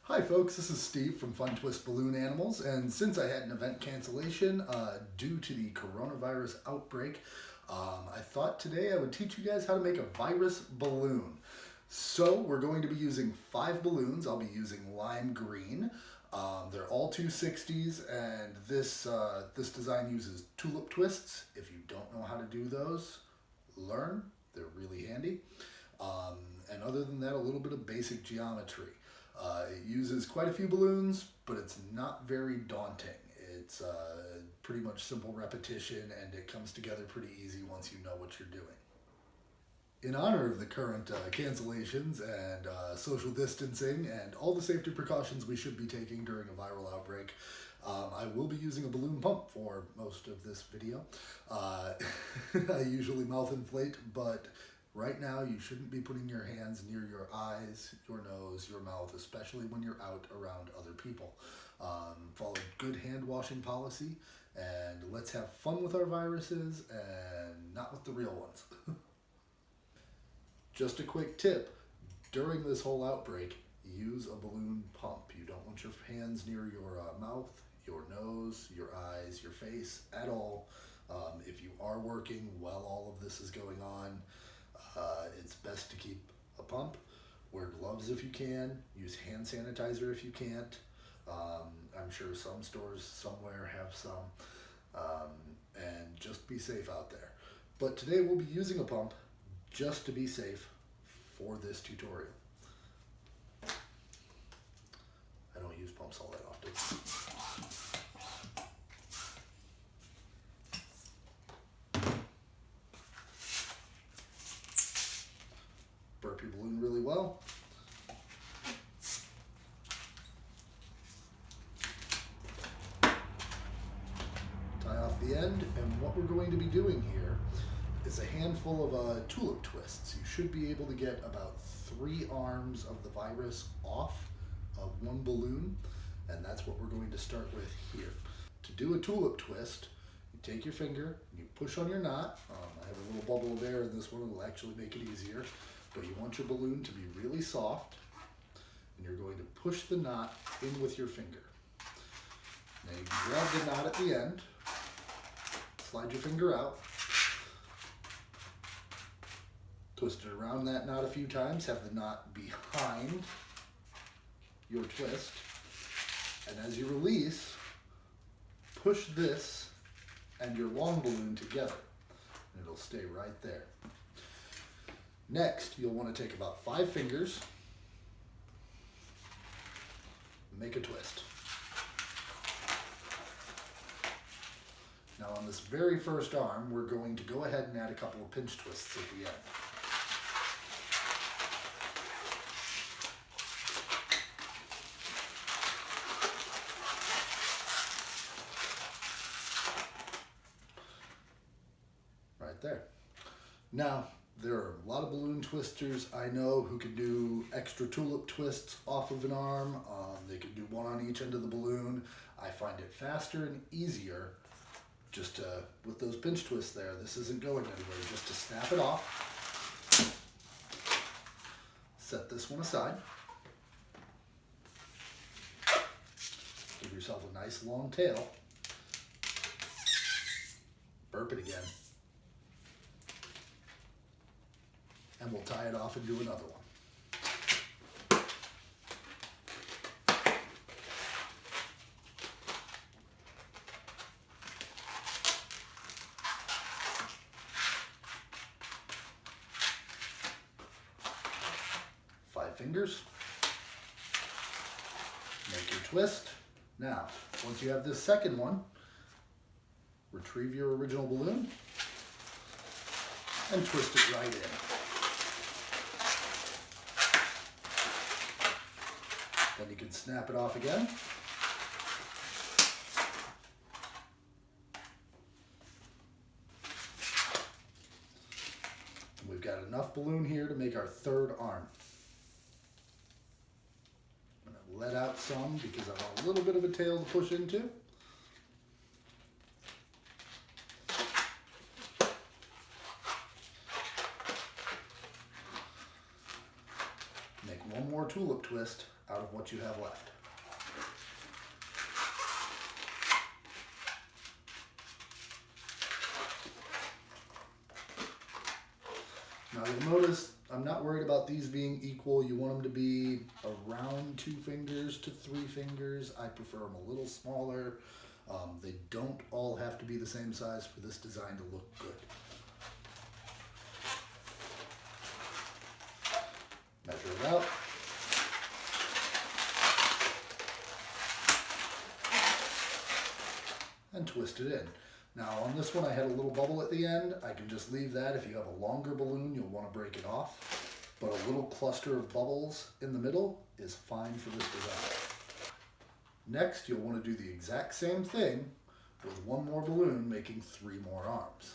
Hi folks, this is Steve from Fun Twist Balloon Animals, and since I had an event cancellation due to the coronavirus outbreak, I thought today I would teach you guys how to make a virus balloon. So we're going to be using 5 balloons. I'll be using lime green. They're all 260s, and this design uses tulip twists. If you don't know how to do those, learn. They're really handy. And other than that, a little bit of basic geometry. It uses quite a few balloons, but it's not very daunting. It's pretty much simple repetition, and it comes together pretty easy once you know what you're doing. In honor of the current cancellations and social distancing and all the safety precautions we should be taking during a viral outbreak, I will be using a balloon pump for most of this video. I usually mouth inflate, but right now you shouldn't be putting your hands near your eyes, your nose, your mouth, especially when you're out around other people. Follow good hand washing policy, and let's have fun with our viruses and not with the real ones. Just a quick tip, during this whole outbreak, use a balloon pump. You don't want your hands near your mouth, your nose, your eyes, your face at all. If you are working while all of this is going on, it's best to keep a pump. Wear gloves if you can. Use hand sanitizer if you can't. I'm sure some stores somewhere have some. And just be safe out there. But today we'll be using a pump just to be safe for this tutorial. I don't use pumps all that often. Burp your balloon really well. Tie off the end, and what we're going to be doing here is a handful of tulip twists. You should be able to get about 3 arms of the virus off of one balloon, and that's what we're going to start with here. To do a tulip twist, you take your finger, you push on your knot. I have a little bubble of air in this one, it'll actually make it easier. But you want your balloon to be really soft, and you're going to push the knot in with your finger. Now you grab the knot at the end, slide your finger out, twist it around that knot a few times, have the knot behind your twist, and as you release, push this and your long balloon together, and it'll stay right there. Next, you'll want to take about 5 fingers, make a twist. Now on this very first arm, we're going to go ahead and add a couple of pinch twists at the end. Right there. Now, there are a lot of balloon twisters I know who can do extra tulip twists off of an arm. They can do one on each end of the balloon. I find it faster and easier just with those pinch twists there. This isn't going anywhere. Just to snap it off. Set this one aside. Give yourself a nice long tail. Burp it again. And we'll tie it off and do another one. Five fingers. Make your twist. Now, once you have this second one, retrieve your original balloon and twist it right in. Then you can snap it off again. And we've got enough balloon here to make our third arm. I'm going to let out some because I want a little bit of a tail to push into. Make one more tulip twist out of what what you have left. Now you'll notice I'm not worried about these being equal. You want them to be around 2 fingers to 3 fingers. I prefer them a little smaller. They don't all have to be the same size for this design to look good. Measure it out. And twist it in. Now on this one I had a little bubble at the end. I can just leave that. If you have a longer balloon, you'll want to break it off. But a little cluster of bubbles in the middle is fine for this design. Next, you'll want to do the exact same thing with one more balloon, making 3 more arms.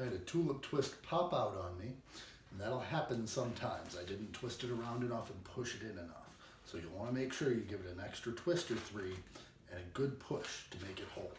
I had a tulip twist pop out on me, and that'll happen sometimes. I didn't twist it around enough and push it in enough. So you'll want to make sure you give it an extra twist or 3 and a good push to make it hold.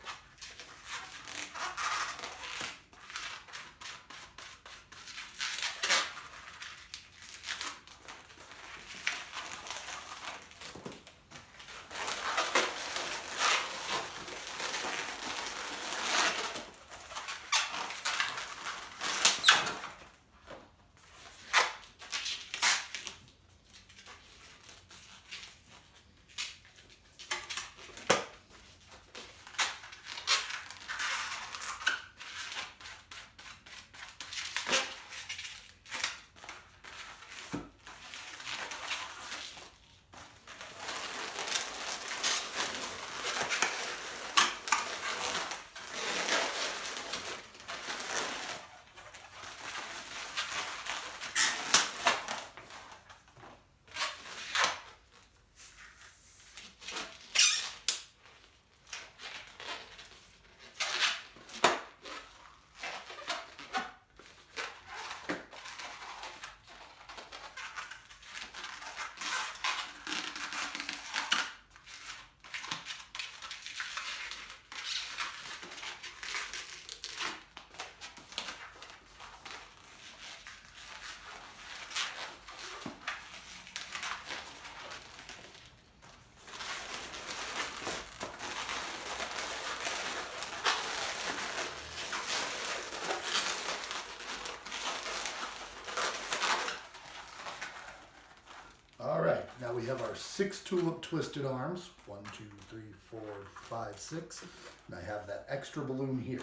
Now we have our 6 tulip twisted arms. 1, 2, 3, 4, 5, 6. And I have that extra balloon here.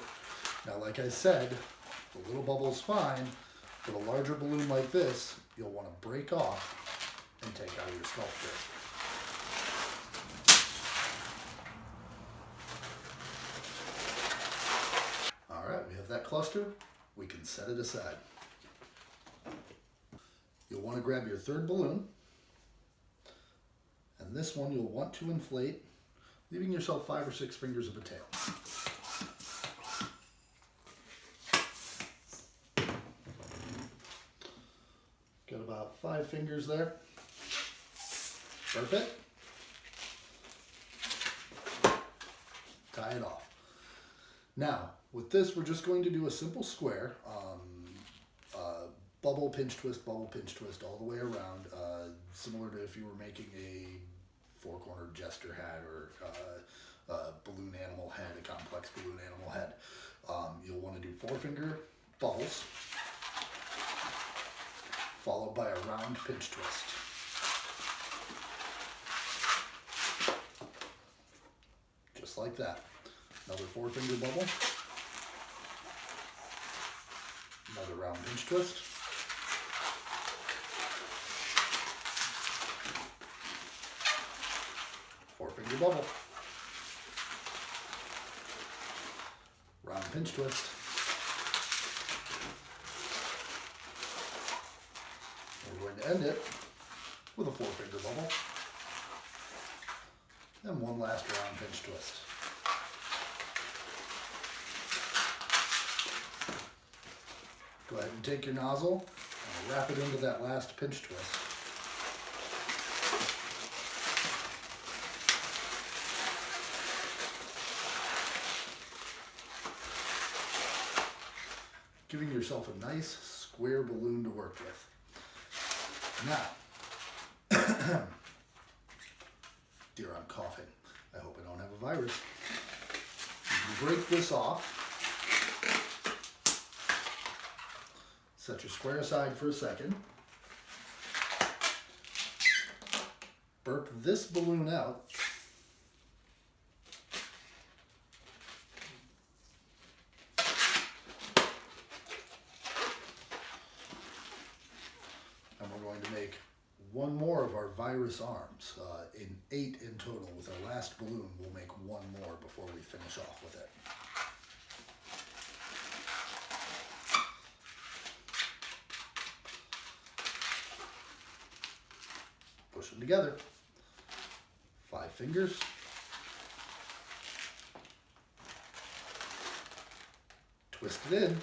Now, like I said, the little bubble is fine, but a larger balloon like this, you'll want to break off and take out of your sculpture. All right, we have that cluster. We can set it aside. You'll want to grab your 3rd balloon. And this one you'll want to inflate, leaving yourself 5 or 6 fingers of a tail. Got about 5 fingers there. Perfect. Tie it off. Now, with this, we're just going to do a simple square. Bubble, pinch, twist, all the way around. Similar to if you were making a 4-cornered jester hat or a balloon animal head, a complex balloon animal head. You'll want to do 4-finger bubbles, followed by a round pinch twist. Just like that. Another 4-finger bubble, another round pinch twist, four-finger bubble, round pinch twist, we're going to end it with a 4-finger bubble, and one last round pinch twist. Go ahead and take your nozzle and wrap it into that last pinch twist. giving yourself a nice square balloon to work with. Now, dear, I'm coughing. I hope I don't have a virus. You can break this off. Set your square aside for a second. Burp this balloon out. And we're going to make one more of our virus arms, in 8 in total. With our last balloon, we'll make one more before we finish off with it. Push them together. 5 fingers. Twist it in.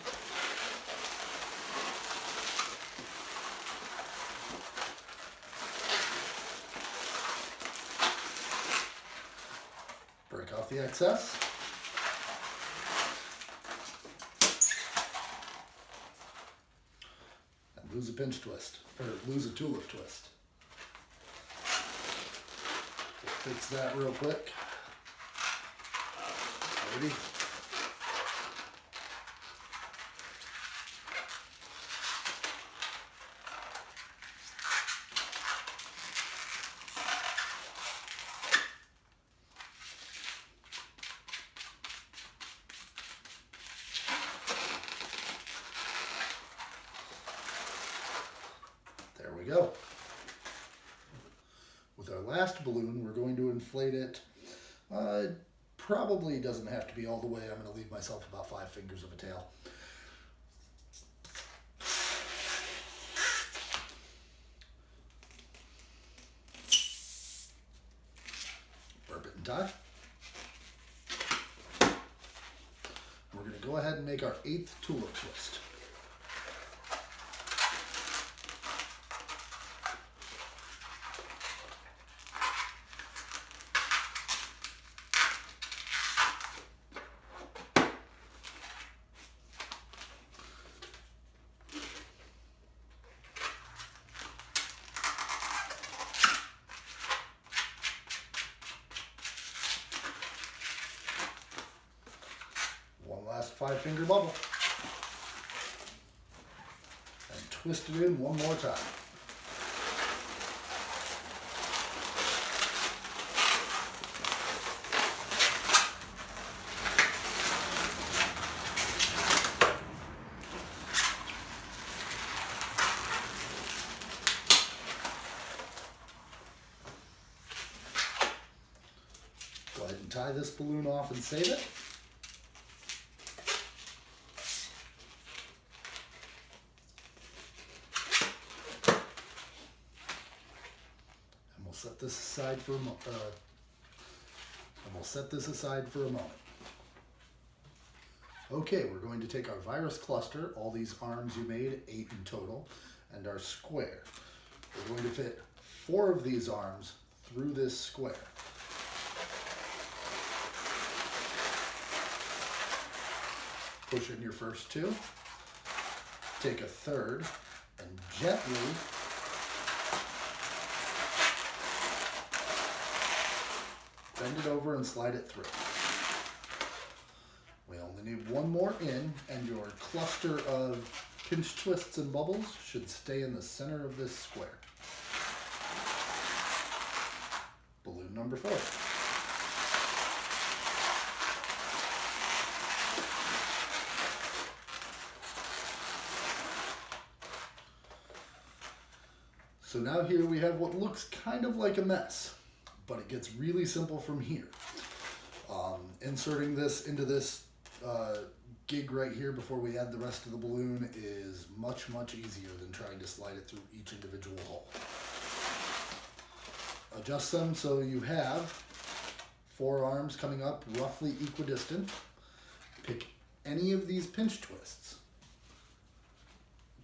Break off the excess. And lose a pinch twist, or lose a tulip twist. We'll fix that real quick. Ready? There we go. With our last balloon, we're going to inflate it. Probably doesn't have to be all the way. I'm going to leave myself about 5 fingers of a tail. Burp it and tie. We're going to go ahead and make our 8th tulip twist. Last 5-finger bubble. And twist it in one more time. Go ahead and tie this balloon off and save it. Set this aside for a moment. Okay, we're going to take our virus cluster, all these arms you made, 8 in total, and our square. We're going to fit 4 of these arms through this square. Push in your first 2. Take a third and gently bend it over and slide it through. We only need one more in, and your cluster of pinch twists and bubbles should stay in the center of this square. Balloon number 4. So now here we have what looks kind of like a mess, but it gets really simple from here. Inserting this into this gig right here before we add the rest of the balloon is much, much easier than trying to slide it through each individual hole. Adjust them so you have 4 arms coming up roughly equidistant. Pick any of these pinch twists.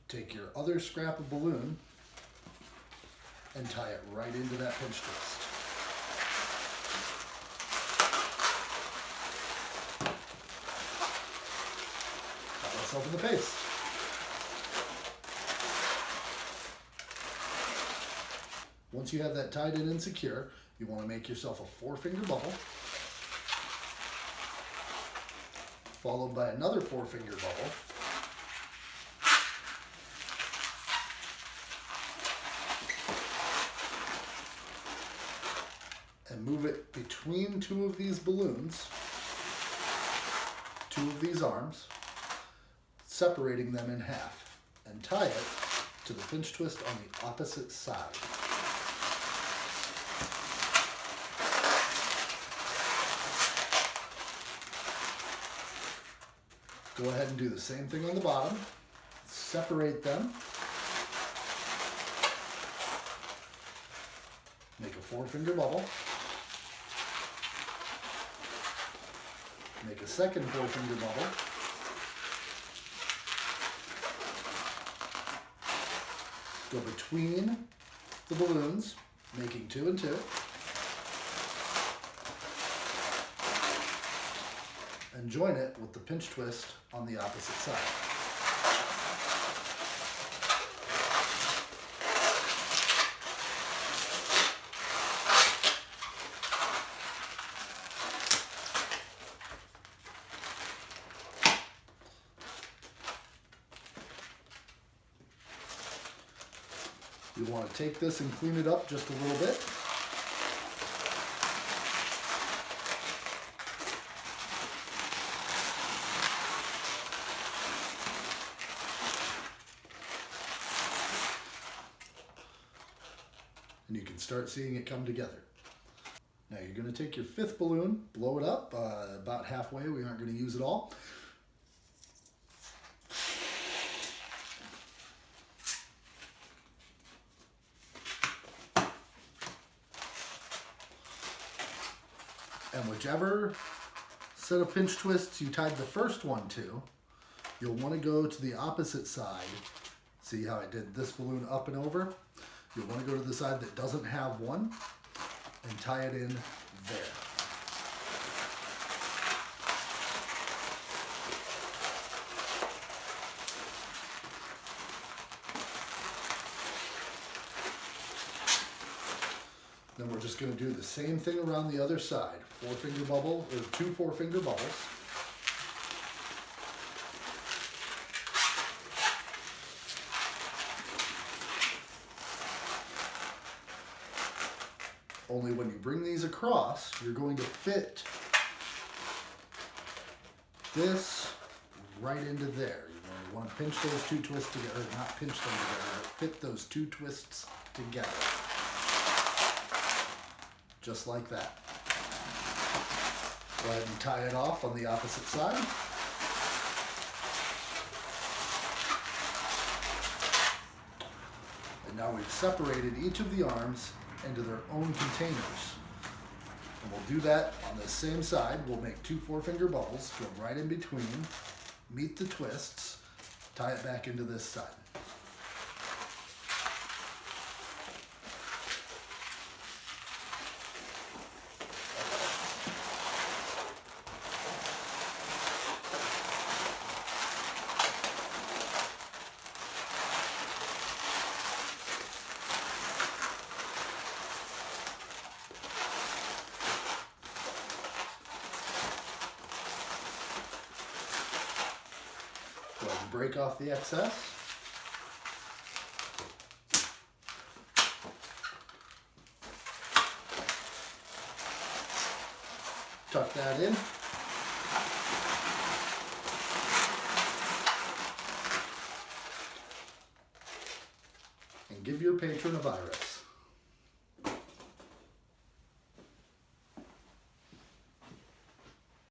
Take your other scrap of balloon and tie it right into that pinch twist. Cut myself in the face. Once you have that tied in and secure, you want to make yourself a 4-finger bubble, followed by another 4-finger bubble, and move it between 2 of these balloons, 2 of these arms, separating them in half, and tie it to the pinch twist on the opposite side. Go ahead and do the same thing on the bottom. Separate them. Make a 4-finger bubble. Make a second 4-finger bubble. Go between the balloons, making 2 and 2. And join it with the pinch twist on the opposite side. You want to take this and clean it up just a little bit. And you can start seeing it come together. Now you're going to take your 5th balloon, blow it up about halfway. We aren't going to use it all. And whichever set of pinch twists you tied the first one to, you'll want to go to the opposite side. See how I did this balloon up and over? You'll want to go to the side that doesn't have one and tie it in there. Then we're just going to do the same thing around the other side. 4-finger bubble, or 2 4-finger bubbles. Only when you bring these across, you're going to fit this right into there. You want to pinch those 2 twists together, or not pinch them together, but fit those 2 twists together. Just like that. Go ahead and tie it off on the opposite side. And now we've separated each of the arms into their own containers. And we'll do that on the same side. We'll make 2 4-finger bubbles, go right in between, meet the twists, tie it back into this side. Go ahead and break off the excess. Tuck that in. And give your patron a virus.